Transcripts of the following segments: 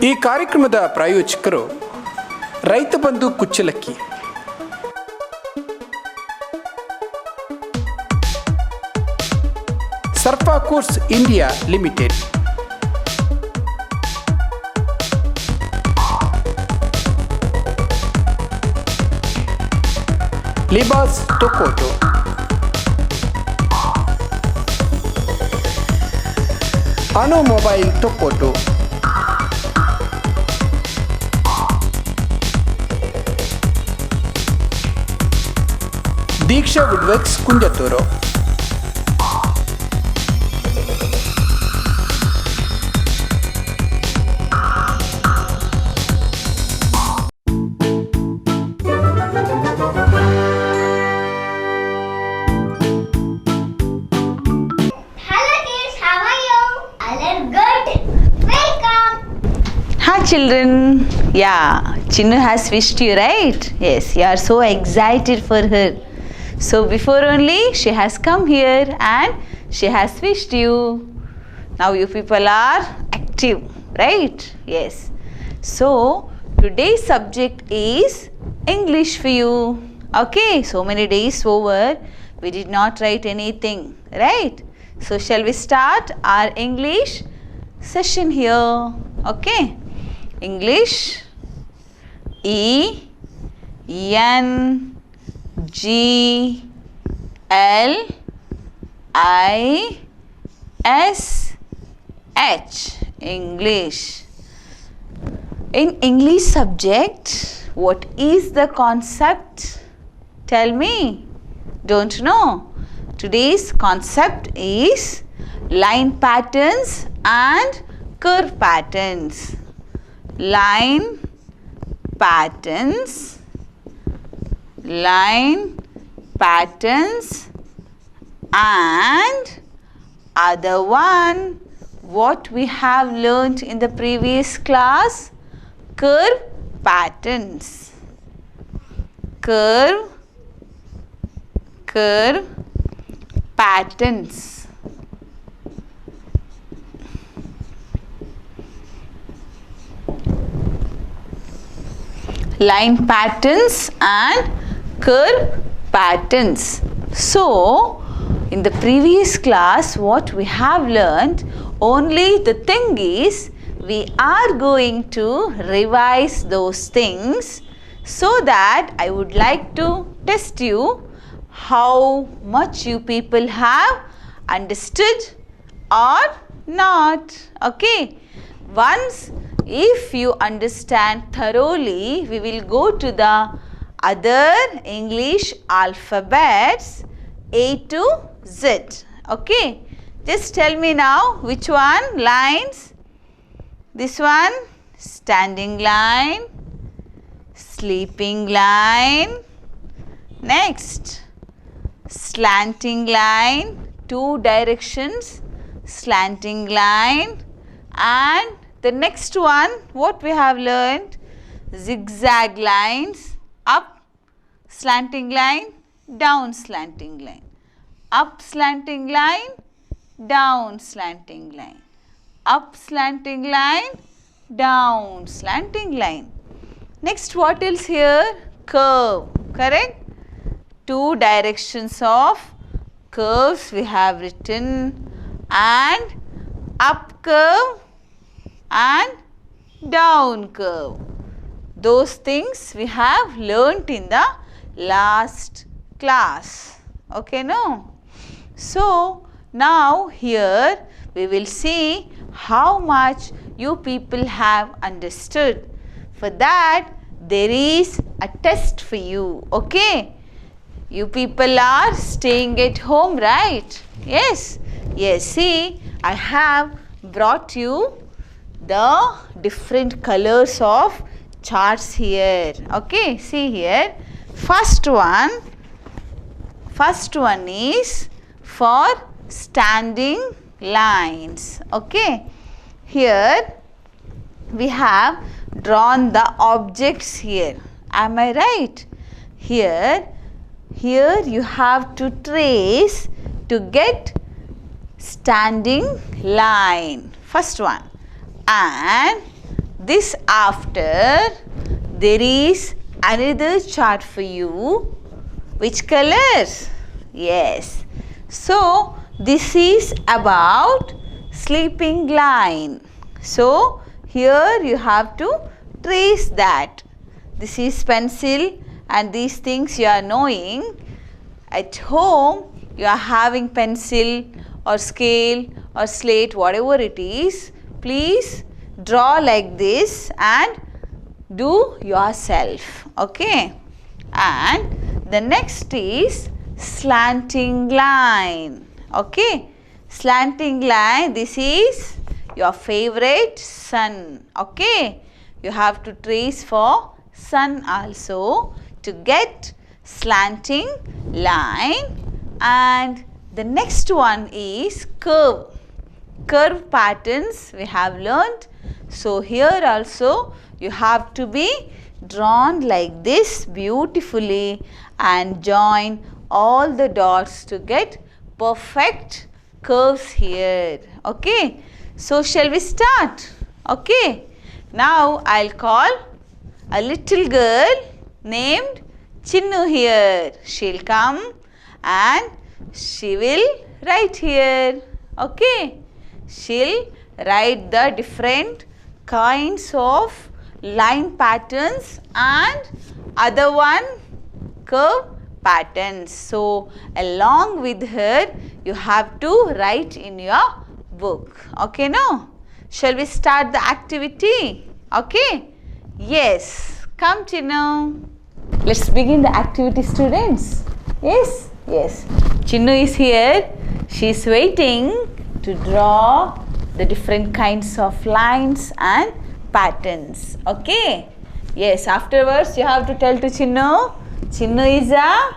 ಈ ಕಾರ್ಯಕ್ರಮದ ಪ್ರಾಯೋಜಕರು ರೈತ ಬಂಧು ಕುಚ್ಚಲಕ್ಕಿ, ಸರ್ಫಾಕೋರ್ಸ್ ಇಂಡಿಯಾ ಲಿಮಿಟೆಡ್, ಲಿಬಾಸ್ ಟೊಕೋಟೊ, ಅನೋ mobile ಟೊಕೋಟೊ, Diksha ವುಡ್ವರ್ಕ್ಸ್ Kunjathur. Children, yeah, Chinnu has wished you, right? Yes, you are so excited for her. So before only she has come here and she has wished you. Now you people are active, right? Yes. So today's subject is English for you. Okay, so many days over we did not write anything, right? So shall we start our English session here? Okay. English, E N G L I S H, English. In English subject, what is the concept? Tell me. Don't know? Today's concept is line patterns and curve patterns. Line patterns, and other one what we have learnt in the previous class, curve patterns. Curve patterns. Line patterns and curve patterns. So in the previous class what we have learned, only the thing is we are going to revise those things, so that I would like to test you how much you people have understood or not. Okay, once if you understand thoroughly, we will go to the other English alphabets A to Z. Okay, just tell me now which one lines. This one, standing line, sleeping line, next slanting line, two directions, slanting line, and the next one what we have learned, zigzag lines, up slanting line, down slanting line, up slanting line, down slanting line, up slanting line, down slanting line. Next what else here, curve, correct? Two directions of curves we have written, and up curve and down curve. Those things we have learnt in the last class. Okay, no? So now here we will see how much you people have understood. For that there is a test for you. Okay, you people are staying at home, right? Yes. See, I have brought you the different colors of charts here. Okay, see here, first one is for standing lines. Okay, here we have drawn the objects here. Am I right? Here you have to trace to get standing line, first one, and this after, there is another chart for you. Which colors? Yes. So this is about sleeping line. So here you have to trace that. This is pencil and these things you are knowing. At home you are having pencil or scale or slate, whatever it is. Please draw like this and do yourself. Okay. And the next is slanting line. Okay. Slanting line, this is your favorite sun. Okay. You have to trace for sun also to get slanting line. And the next one is curve. Curve patterns we have learnt. So here also you have to be drawn like this beautifully and join all the dots to get perfect curves here. Okay. So shall we start? Okay. Now I'll call a little girl named Chinnu here. She'll come and she will write here. Okay. She'll write the different kinds of line patterns and other one curve patterns. So along with her you have to write in your book. Okay, no? Shall we start the activity? Okay. Yes. Come, Chinnu. Let's begin the activity, students. Yes? Yes. Chinnu is here. She is waiting to draw the different kinds of lines and patterns. Okay. Yes. Afterwards, you have to tell to Chinnu, Chinnu is a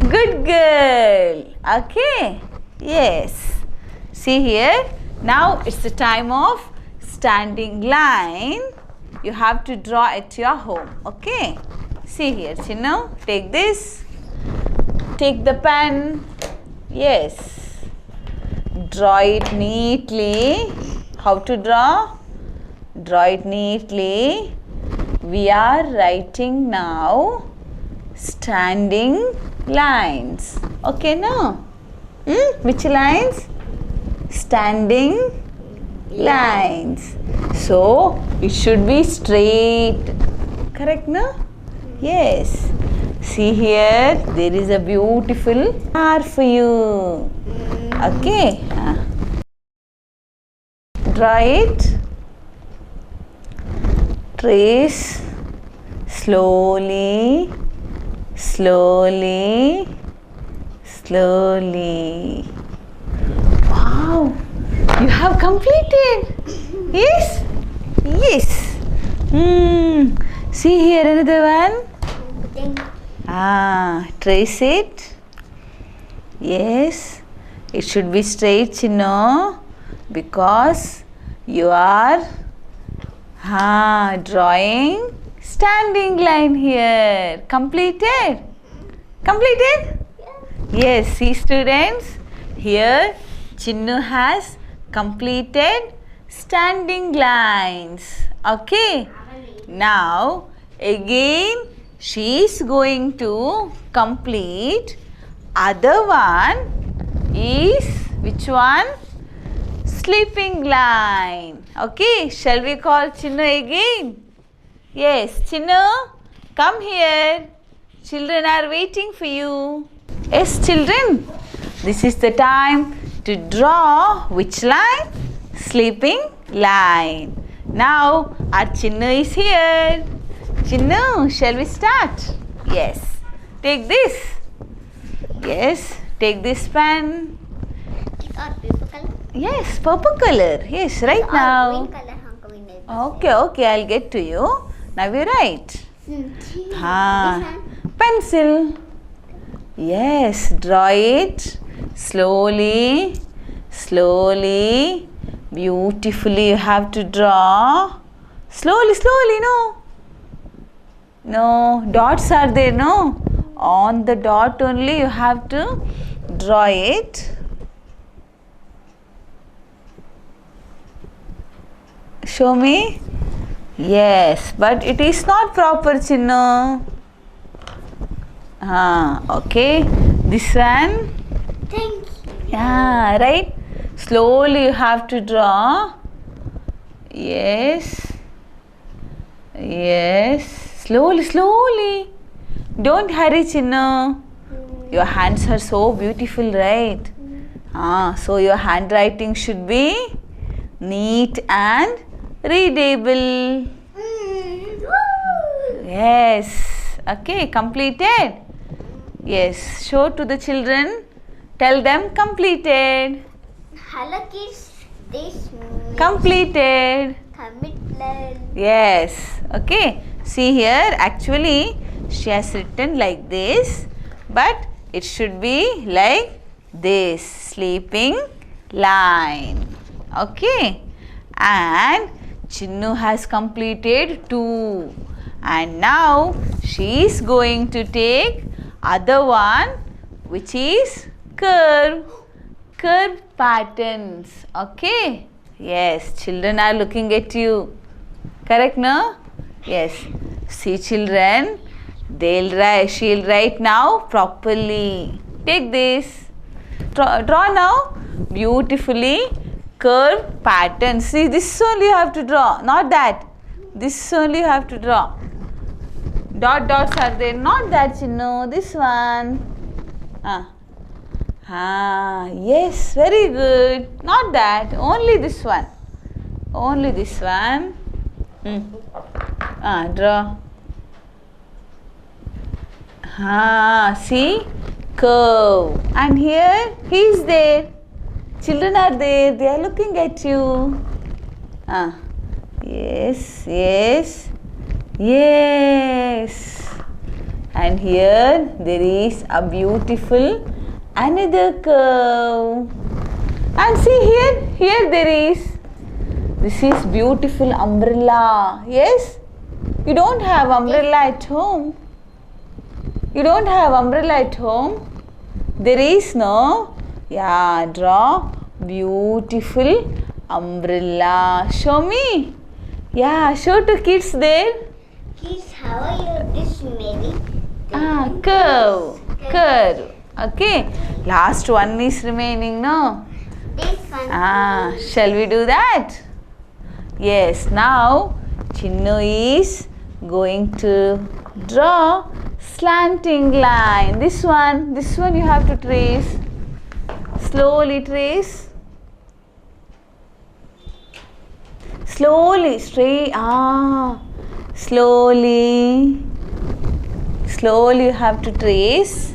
good girl. Okay. Yes. See here. Now it's the time of standing line. You have to draw at your home. Okay. See here, Chinnu. Take this. Take the pen. Yes. Draw it neatly. How to draw? Draw it neatly. We are writing now standing lines. Okay, no? Which lines? Standing lines. So it should be straight. Correct, no? Yes. See here, there is a beautiful star for you. Okay. Draw it. Trace slowly, slowly, slowly. Wow, you have completed. Yes? Yes. See here another one. Trace it. Yes. It should be straight, Chinnu, because you are drawing standing line here. Completed? Completed? Yes. See, students, here Chinnu has completed standing lines. Okay. Now again she is going to complete other one is which one? Sleeping line. Okay. Shall we call Chinnu again? Yes. Chinnu, come here. Children are waiting for you. Yes, children. This is the time to draw which line? Sleeping line. Now our Chinnu is here. Chinnu, shall we start? Yes. Take this. Yes. Take this pen. Purple color? Yes, purple color. Yes, right now. Green color, Okay, okay. I'll get to you. Now you write. Pencil. Yes, draw it slowly, slowly, beautifully. You have to draw slowly, slowly. No, dots are there. No, on the dot only you have to draw it. Show me. Yes, but it is not proper, Chinnu. Okay. This one. Thank you. Yeah, right. Slowly you have to draw. Yes. Yes. Slowly, slowly. Don't hurry, Chinnu. Your hands are so beautiful, right? So your handwriting should be neat and readable. Yes. Okay, completed. Yes, show to the children. Tell them completed. Hello kids, this Completed. commitment. Yes. Okay. See here, actually, she has written like this, but it should be like this, sleeping line. Okay. And Chinnu has completed 2. And now she is going to take other one, which is curve patterns. Okay. Yes, children are looking at you. Correct, no? Yes. See, children, she'll write now properly. Take this. Draw now beautifully curve patterns. See, this only you have to draw, not that. This only you have to draw. Dots are there, not that, Chinnu. This one. Yes, very good. Not that, only this one. Only this one. Draw. See, curve. And here, he is there. Children are there. They are looking at you. Yes, yes, yes. And here, there is a beautiful another curve. And see here there is. This is beautiful umbrella. Yes? You don't have umbrella at home. You don't have umbrella at home. There is no. Yeah, draw beautiful umbrella. Show me. Yeah, show to kids there. Kids, how are you this Mary? Curve. Okay. Last one is remaining, no? This one. Shall we do that? Yes, now Chinnu is going to draw slanting line. This one you have to trace. Slowly trace. Slowly, straight. Slowly. Slowly you have to trace.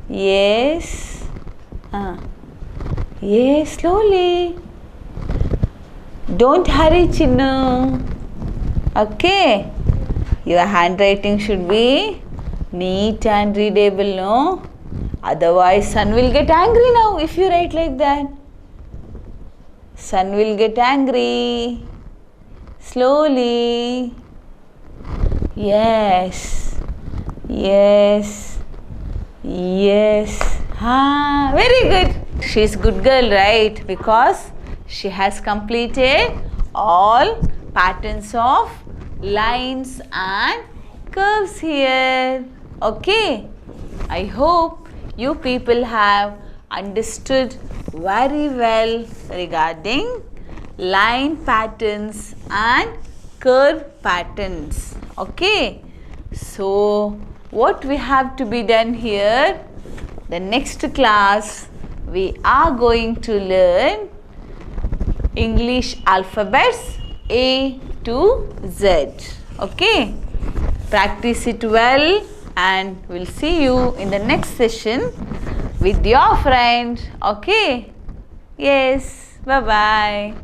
Yes. Yes, slowly. Don't hurry, Chinnu. Okay. Your handwriting should be neat and readable, no? Otherwise, sun will get angry now if you write like that. Sun will get angry. Slowly. Yes. Yes. Yes. Very good. She's good girl, right? Because she has completed all patterns of lines and curves here. Okay. I hope you people have understood very well regarding line patterns and curve patterns. Okay. So, what we have to be done here, the next class we are going to learn English alphabets A to Z. Okay. Practice it well and we'll see you in the next session with your friend. Okay. Yes. Bye-bye.